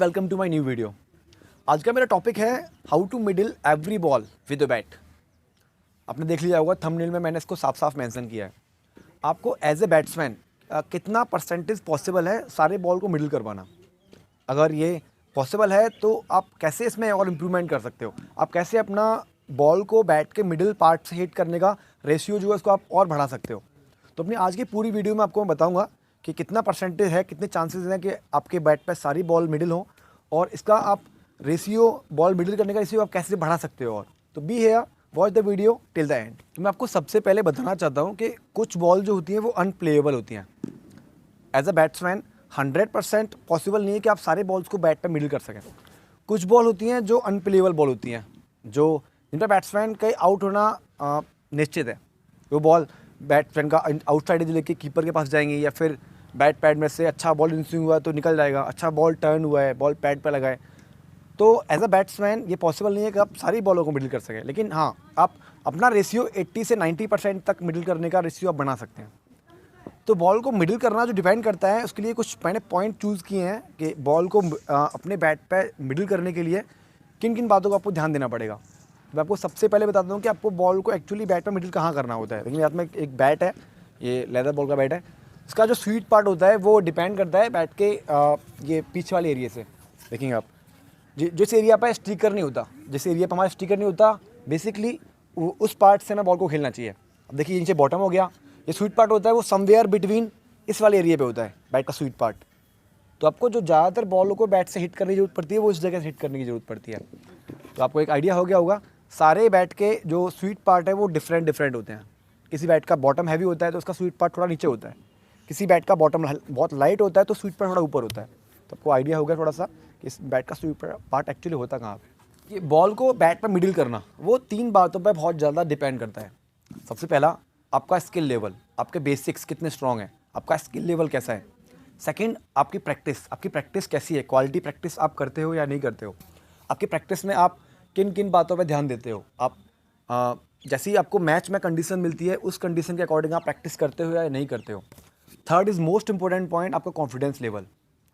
Welcome to my new video. आज का मेरा टॉपिक है how to middle every ball with a bat. आपने देख लिया होगा थंबनेल में मैंने इसको साफ साफ मेंशन किया है। आपको एज ए बैट्समैन कितना परसेंटेज पॉसिबल है सारे बॉल को मिडिल करवाना। अगर ये पॉसिबल है तो आप कैसे इसमें और इम्प्रूवमेंट कर सकते हो, आप कैसे अपना बॉल को बैट के मिडिल पार्ट से हिट करने का रेशियो जो है उसको आप और बढ़ा सकते हो। तो अपनी आज की पूरी वीडियो में आपको मैं बताऊंगा कि कितना परसेंटेज है, कितने चांसेस हैं कि आपके बैट पर सारी बॉल मिडिल हो और इसका आप रेशियो, बॉल मिडिल करने का रेशियो आप कैसे बढ़ा सकते हो। और तो be here, watch the video till the end. तो मैं आपको सबसे पहले बताना चाहता हूँ कि कुछ बॉल जो होती हैं वो अनप्लेएबल होती हैं। एज अ बैट्समैन 100% पॉसिबल नहीं है कि आप सारे बॉल्स को बैट पर मिडिल कर सकें। कुछ बॉल होती हैं जो अनप्लेएबल बॉल होती हैं, जो जिन पर बैट्समैन का आउट होना निश्चित है। वो बॉल बैट्समैन का आउटसाइड एज लेके कीपर के पास जाएंगे, या फिर बैट पैड में से अच्छा बॉल इनस्विंग हुआ है तो निकल जाएगा, अच्छा बॉल टर्न हुआ है बॉल पैड पर लगाए। तो एज अ बैट्समैन ये पॉसिबल नहीं है कि आप सारी बॉलों को मिडिल कर सकें, लेकिन हाँ, आप अपना रेशियो 80 से 90% तक मिडिल करने का रेशियो आप बना सकते हैं। तो बॉल को मिडिल करना जो डिपेंड करता है, उसके लिए कुछ मैंने पॉइंट चूज़ किए हैं कि बॉल को अपने बैट पे मिडिल करने के लिए किन किन बातों को आपको ध्यान देना पड़ेगा। मैं आपको सबसे पहले बताता हूँ कि आपको बॉल को एक्चुअली बैट पे मिडिल कहाँ करना होता है। लेकिन हाथ में एक बैट है, ये लेदर बॉल का बैट है। इसका जो स्वीट पार्ट होता है वो डिपेंड करता है बैट के ये पीछे वाले एरिया से। देखेंगे आप, जिस एरिया पर स्टिकर नहीं होता, जिस एरिया पर हमारा स्टिकर नहीं होता, बेसिकली उस पार्ट से हमें बॉल को खेलना चाहिए। अब देखिए नीचे बॉटम हो गया, ये स्वीट पार्ट होता है वो समवेयर बिटवीन इस वाले एरिया पे होता है बैट का स्वीट पार्ट। तो आपको जो ज़्यादातर बॉलों को बैट से हिट करने की जरूरत पड़ती है वो इस जगह से हिट करने की ज़रूरत पड़ती है। तो आपको एक आइडिया हो गया होगा, सारे बैट के जो स्वीट पार्ट है वो डिफरेंट होते हैं। किसी बैट का बॉटम हैवी होता है तो उसका स्वीट पार्ट थोड़ा नीचे होता है, किसी बैट का बॉटम बहुत लाइट होता है तो स्वीट पार्ट थोड़ा ऊपर होता है। तो आपको आइडिया हो गया थोड़ा सा कि इस बैट का स्वीट पार्ट एक्चुअली होता कहाँ पे। ये बॉल को बैट पर मिडिल करना वो 3 बातों पर बहुत ज़्यादा डिपेंड करता है। सबसे पहला, आपका स्किल लेवल, आपके बेसिक्स कितने स्ट्रॉन्ग हैं, आपका स्किल लेवल कैसा है। सेकंड, आपकी प्रैक्टिस कैसी है, क्वालिटी प्रैक्टिस आप करते हो या नहीं करते हो। आपकी प्रैक्टिस में आप किन किन बातों पे ध्यान देते हो। आप जैसे ही आपको मैच में कंडीशन मिलती है उस कंडीशन के अकॉर्डिंग आप प्रैक्टिस करते हो या नहीं करते हो। Third is most important point, आपका कॉन्फिडेंस लेवल।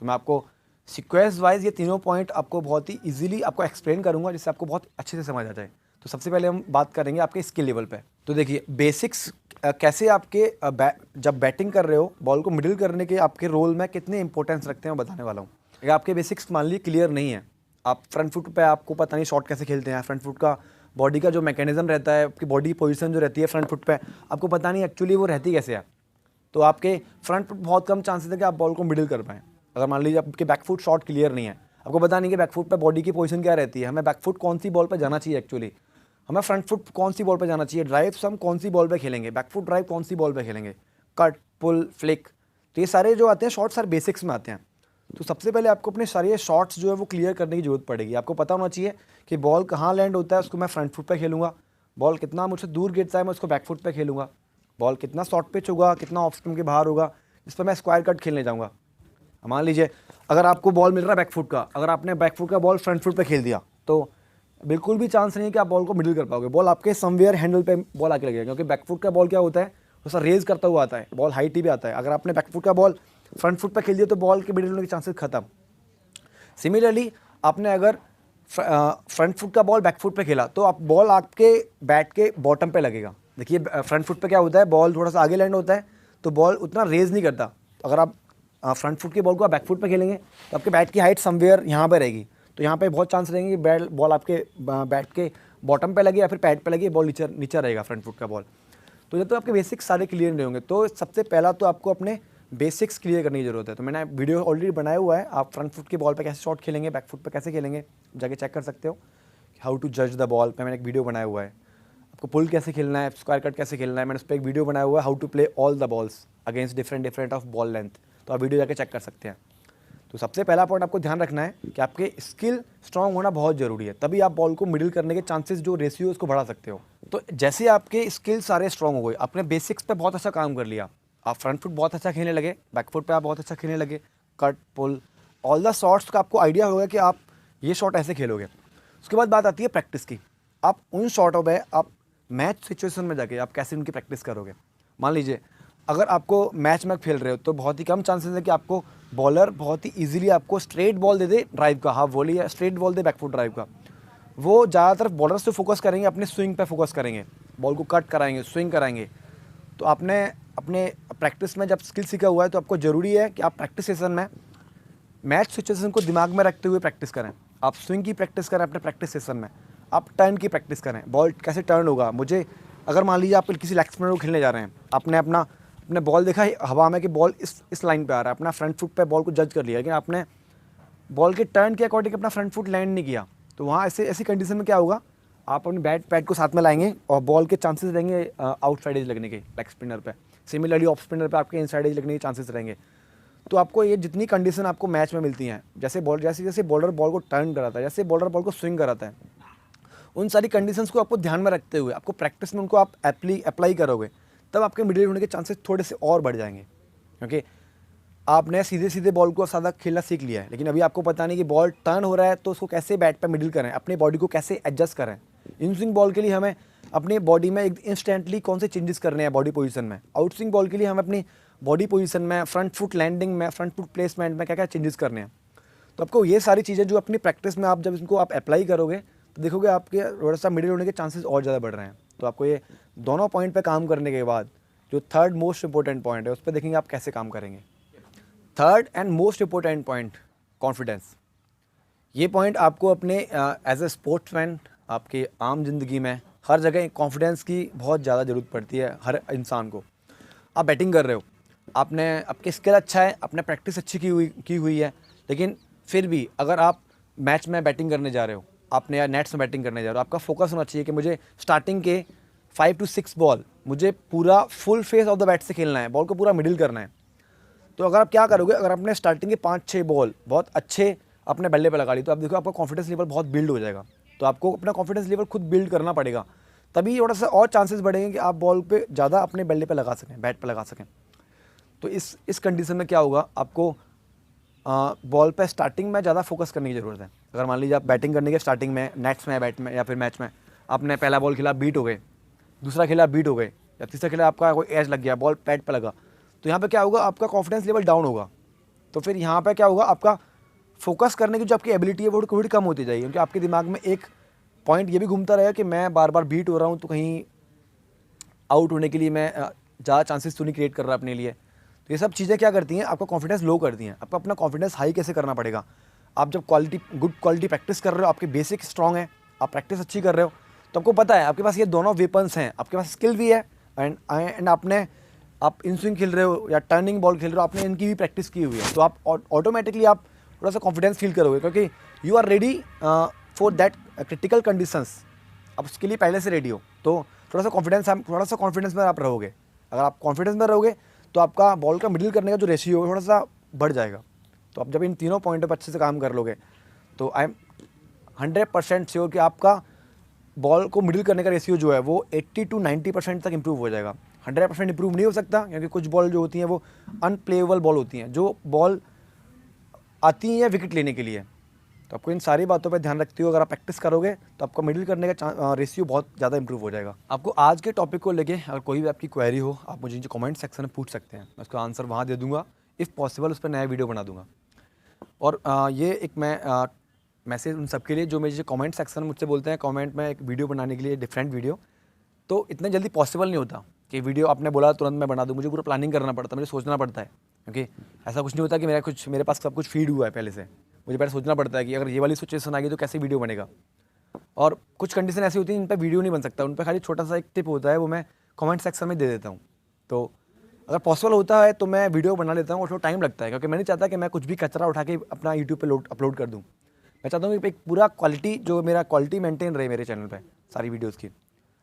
तो मैं आपको सीक्वेंस वाइज ये तीनों पॉइंट आपको बहुत ही ईजिली आपको एक्सप्लेन करूँगा, जिससे आपको बहुत अच्छे से समझ आ जाए। तो सबसे पहले हम बात करेंगे आपके स्किल लेवल पे। तो देखिए बेसिक्स कैसे आपके जब बैटिंग कर रहे हो बॉल को मिडिल करने के आपके रोल में कितने इंपॉर्टेंस रखते हैं मैं बताने वाला हूँ। अगर आपके बेसिक्स मान लीजिए क्लियर नहीं है, आप फ्रंट फुट पे आपको पता नहीं शॉट कैसे खेलते हैं, फ्रंट फुट का बॉडी का जो मैकेनिज्म रहता है, आपकी बॉडी पोजीशन जो रहती है फ्रंट फुट पे आपको पता नहीं एक्चुअली वो रहती कैसे है, तो आपके फ्रंट फुट बहुत कम चांसेस है कि आप बॉल को मिडिल कर पाएँ। अगर मान लीजिए आपके बैक फुट शॉट क्लियर नहीं है, आपको पता नहीं कि बैक फुट पे बॉडी की पोजीशन क्या रहती है, हमें बैक फुट कौन सी बॉल पे जाना चाहिए, एक्चुअली हमें फ्रंट फुट कौन सी बॉल पे जाना चाहिए, ड्राइव्स हम कौन सी बॉल पे खेलेंगे, बैक फुट ड्राइव कौन सी बॉल पे खेलेंगे, कट पुल फ्लिक, तो ये सारे जो आते हैं शॉट्स सारे बेसिक्स में आते हैं। तो सबसे पहले आपको अपने सारे शॉट्स जो है वो क्लियर करने की जरूरत पड़ेगी। आपको पता होना चाहिए कि बॉल कहाँ लैंड होता है, उसको मैं फ्रंट फुट पे खेलूंगा, बॉल कितना मुझसे दूर गिरता है मैं उसको बैक फुट पे खेलूंगा, बॉल कितना शॉर्ट पिच होगा, कितना ऑफ स्पिन के बाहर होगा, इस पर मैं स्क्वायर कट खेलने जाऊँगा। मान लीजिए अगर आपको बॉल मिल रहा है बैक फुट का, अगर आपने बैक फुट का बॉल फ्रंट फुट पे खेल दिया तो बिल्कुल भी चांस नहीं है कि आप बॉल को मिडिल कर पाओगे। बॉल आपके समवेयर हैंडल पे बॉल आके लगेगा, क्योंकि बैक फुट का बॉल क्या होता है, उसका रेज करता हुआ आता है, बॉल हाइट ही भी आता है। अगर आपने बैक फुट का बॉल फ्रंट फुट पे खेल दिया तो बॉल के मिडिल होने के चांसेस खत्म। सिमिलरली आपने अगर फ्रंट फुट का बॉल बैक फुट पे खेला तो आप बॉल आपके बैट के बॉटम पे लगेगा। देखिए फ्रंट फुट पे क्या होता है, बॉल थोड़ा सा आगे लैंड होता है तो बॉल उतना रेज नहीं करता। अगर आप फ्रंट फुट के बॉल को आप बैक फुट पे खेलेंगे तो आपके बैट की हाइट समवेयर यहाँ पे रहेगी, तो यहाँ पे बहुत चांस रहेंगे कि बॉल आपके बैट के बॉटम पे लगे या फिर पैड पे लगे, बॉल नीचे रहेगा फ्रंट फुट का बॉल। तो जब तो आपके बेसिक्स सारे क्लियर नहीं होंगे, तो सबसे पहला तो आपको अपने बेसिक्स क्लियर करने की जरूरत है। तो मैंने वीडियो ऑलरेडी बनाया हुआ है, आप फ्रंट फुट के बॉल पे कैसे शॉट खेलेंगे, बैक फुट पे कैसे खेलेंगे, जाके चेक कर सकते हो। हाउ टू जज द बॉल पे मैंने एक वीडियो बनाया हुआ है। आपको पुल कैसे खेलना है, स्क्वायर कट कैसे खेलना है, मैंने उस पर एक वीडियो बनाया हुआ है, how to play all the balls against different of ball length, तो आप वीडियो जाके चेक कर सकते हैं। तो सबसे पहला पॉइंट आपको ध्यान रखना है कि आपके स्किल स्ट्रांग होना बहुत ज़रूरी है, तभी आप बॉल को मिडिल करने के चांसेस जो रेशियो उसको बढ़ा सकते हो। तो जैसे आपके स्किल सारे स्ट्रांग हो गए, आपने बेसिक्स पे बहुत अच्छा काम कर लिया, आप फ्रंट फुट बहुत अच्छा खेलने लगे, बैक फुट पे आप बहुत अच्छा खेलने लगे, cut pull all the shots का आपको आइडिया होगा कि आप ये शॉट ऐसे खेलोगे। उसके बाद बात आती है प्रैक्टिस की। आप उन शॉटों में आप मैच सिचुएशन में जाके आप कैसे उनकी प्रैक्टिस करोगे। मान लीजिए अगर आपको मैच में खेल रहे हो तो बहुत ही कम चांसेस है कि आपको बॉलर बहुत ही इजीली आपको straight ball they they drive का, हाफ वॉली या स्ट्रेट बॉल दे बैकफुट ड्राइव का। वो ज़्यादातर बॉलर्स पे फोकस करेंगे, अपने स्विंग पे फोकस करेंगे, बॉल को कट कराएंगे, स्विंग कराएंगे। तो आपने अपने प्रैक्टिस में जब स्किल सीखा हुआ है तो आपको ज़रूरी है कि आप प्रैक्टिस सेशन में मैच सिचुएशन को दिमाग में रखते हुए प्रैक्टिस करें। आप स्विंग की प्रैक्टिस करें अपने प्रैक्टिस सेशन में, आप टर्न की प्रैक्टिस करें, बॉल कैसे टर्न होगा। मुझे अगर मान लीजिए आप किसी लेग स्पिनर को खेलने जा रहे हैं, आपने अपने बॉल देखा है हवा में कि बॉल इस लाइन पे आ रहा है, अपना फ्रंट फुट पे बॉल को जज कर लिया, लेकिन आपने बॉल के टर्न के अकॉर्डिंग अपना फ्रंट फुट लैंड नहीं किया, तो वहाँ ऐसी कंडीशन में क्या होगा, आप अपने पैड को साथ में लाएंगे और बॉल के चांसेस रहेंगे आउटसाइड एज लगने के लेग स्पिनर पे। सिमिलरली ऑफ स्पिनर पे आपके इनसाइड एज लगने के चांसेस रहेंगे। तो आपको ये जितनी कंडीशन आपको मैच में मिलती हैं, जैसे बॉलर बॉल को टर्न कराता है, जैसे बॉलर बॉल को स्विंग कराता है, उन सारी कंडीशंस को आपको ध्यान में रखते हुए आपको प्रैक्टिस में उनको आप अप्लाई करोगे, तब आपके मिडिल होने के चांसेस थोड़े से और बढ़ जाएंगे। क्योंकि आपने सीधे बॉल को सादा खेलना सीख लिया है, लेकिन अभी आपको पता नहीं कि बॉल टर्न हो रहा है तो उसको कैसे बैट पे मिडिल करें, अपनी बॉडी को कैसे एडजस्ट करें। इन स्विंग बॉल के लिए हमें अपनी बॉडी में इंस्टेंटली कौन से चेंजेस करने हैं बॉडी पोजीशन में, आउट स्विंग बॉल के लिए हमें अपनी बॉडी पोजीशन में, फ्रंट फुट लैंडिंग में, फ्रंट फुट प्लेसमेंट में क्या क्या चेंजेस करने हैं। तो आपको ये सारी चीज़ें जो अपनी प्रैक्टिस में आप जब इनको आप अप्लाई करोगे तो देखोगे आपके थोड़ा सा मिडिल होने के चांसेस और ज़्यादा बढ़ रहे हैं। तो आपको ये दोनों पॉइंट पे काम करने के बाद जो थर्ड मोस्ट इंपॉर्टेंट पॉइंट है उस पर देखेंगे आप कैसे काम करेंगे। Third and most important point, confidence. ये पॉइंट आपको अपने एज ए स्पोर्ट्समैन आपके आम जिंदगी में हर जगह कॉन्फिडेंस की बहुत ज़्यादा ज़रूरत पड़ती है हर इंसान को। आप बैटिंग कर रहे हो, आपने आपकी स्किल अच्छा है, आपने प्रैक्टिस अच्छी की हुई है, लेकिन फिर भी अगर आप मैच में बैटिंग करने जा रहे हो, आपने या नेट्स में बैटिंग करने जा रहे हो, आपका फोकस होना चाहिए कि मुझे स्टार्टिंग के 5 to 6 बॉल मुझे पूरा full face of the bat से खेलना है, बॉल को पूरा मिडिल करना है। तो अगर आप क्या करोगे, अगर आपने स्टार्टिंग के 5-6 बॉल बहुत अच्छे अपने बल्ले पे लगा ली, तो आप देखो आपका कॉन्फिडेंस लेवल बहुत बिल्ड हो जाएगा। तो आपको अपना कॉन्फिडेंस लेवल खुद बिल्ड करना पड़ेगा, तभी थोड़ा सा और चांसेस बढ़ेंगे कि आप बॉल पे ज़्यादा अपने बल्ले पे लगा सकें, बैट पे लगा सकें। तो इस कंडीशन में क्या होगा, आपको बॉल पे स्टार्टिंग में ज़्यादा फोकस करने की ज़रूरत है। अगर मान लीजिए आप बैटिंग करने के स्टार्टिंग में नेट्स में, बैट में या फिर मैच में, आपने पहला बॉल खेला, बीट हो गए, दूसरा खेला, बीट हो गए, या तीसरा खेला आपका कोई एज लग गया, बॉल पैड पे लगा, तो यहाँ पे क्या होगा, आपका कॉन्फिडेंस लेवल डाउन होगा। तो फिर यहाँ पे क्या होगा, आपका फोकस करने की जो आपकी एबिलिटी है वो थोड़ी कम होती जाएगी, क्योंकि आपके दिमाग में एक पॉइंट ये भी घूमता रहेगा कि मैं बार बार बीट हो रहा हूँ, तो कहीं आउट होने के लिए मैं ज़्यादा चांसेस तो नहीं क्रिएट कर रहा अपने लिए। तो ये सब चीज़ें क्या करती हैं, आपका कॉन्फिडेंस लो करती हैं। आपको अपना कॉन्फिडेंस हाई कैसे करना पड़ेगा, आप जब गुड क्वालिटी प्रैक्टिस कर रहे हो, आपके बेसिक स्ट्रॉन्ग है, आप प्रैक्टिस अच्छी कर रहे हो, तो आपको पता है आपके पास ये दोनों वेपन्स हैं, आपके पास स्किल भी है एंड आप इन स्विंग खेल रहे हो या टर्निंग बॉल खेल रहे हो, आपने इनकी भी प्रैक्टिस की हुई है। तो आप ऑटोमेटिकली आप थोड़ा सा कॉन्फिडेंस फील करोगे, क्योंकि you are ready for that critical conditions, आप उसके लिए पहले से रेडी हो। तो थोड़ा सा कॉन्फिडेंस में आप रहोगे। अगर आप कॉन्फिडेंस में रहोगे तो आपका बॉल का मिडिल करने का जो रेशियो है थोड़ा सा बढ़ जाएगा। तो आप जब इन तीनों पॉइंटों पर अच्छे से काम कर लोगे तो आई एम 100% श्योर कि आपका बॉल को मिडिल करने का रेशियो जो है वो 80 to 90% तक इंप्रूव हो जाएगा। 100% इंप्रूव नहीं हो सकता, क्योंकि कुछ बॉल जो होती हैं वो अनप्लेएबल बॉल होती हैं, जो बॉल आती हैं विकेट लेने के लिए। तो आपको इन सारी बातों पर ध्यान रखते हुए अगर आप प्रैक्टिस करोगे तो आपका मिडिल करने का रेशियो बहुत ज़्यादा इंप्रूव हो जाएगा। आपको आज के टॉपिक को लेके अगर कोई भी आपकी क्वेरी हो, आप मुझे नीचे कमेंट सेक्शन में पूछ सकते हैं, मैं उसका आंसर वहाँ दे दूँगा। इफ़ पॉसिबल उस पर नया वीडियो बना दूँगा। और ये एक मैं मैसेज उन सबके लिए जो मुझे कमेंट सेक्शन में मुझसे बोलते हैं कमेंट में एक वीडियो बनाने के लिए, डिफरेंट वीडियो, तो इतना जल्दी पॉसिबल नहीं होता कि वीडियो आपने बोला तुरंत मैं बना दूँ। मुझे पूरा प्लानिंग करना पड़ता है, मुझे सोचना पड़ता है, क्योंकि ऐसा कुछ नहीं होता कि मेरे पास सब कुछ फीड हुआ है पहले से। मुझे पहले सोचना पड़ता है कि अगर ये वाली सिचुएशन आ गई तो कैसे वीडियो बनेगा। और कुछ कंडीशन ऐसी होती है जिन पर वीडियो नहीं बन सकता, उन पर खाली छोटा सा एक टिप होता है, वो मैं कमेंट सेक्शन में दे देता हूँ। तो अगर पॉसिबल होता है तो मैं वीडियो बना लेता हूँ, और थोड़ा टाइम लगता है, क्योंकि मैं नहीं चाहता कि मैं कुछ भी कचरा उठा के अपना यूट्यूब पे अपलोड कर दूँ। मैं चाहता हूँ कि एक पूरा क्वालिटी, जो मेरा क्वालिटी मेंटेन रहे मेरे चैनल पे सारी वीडियोज़ की।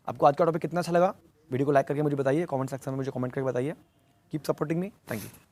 आपको आज का टॉपिक कितना अच्छा लगा, वीडियो को लाइक करके मुझे बताइए, कमेंट सेक्शन में मुझे कमेंट करके बताइए। Keep supporting me, thank you.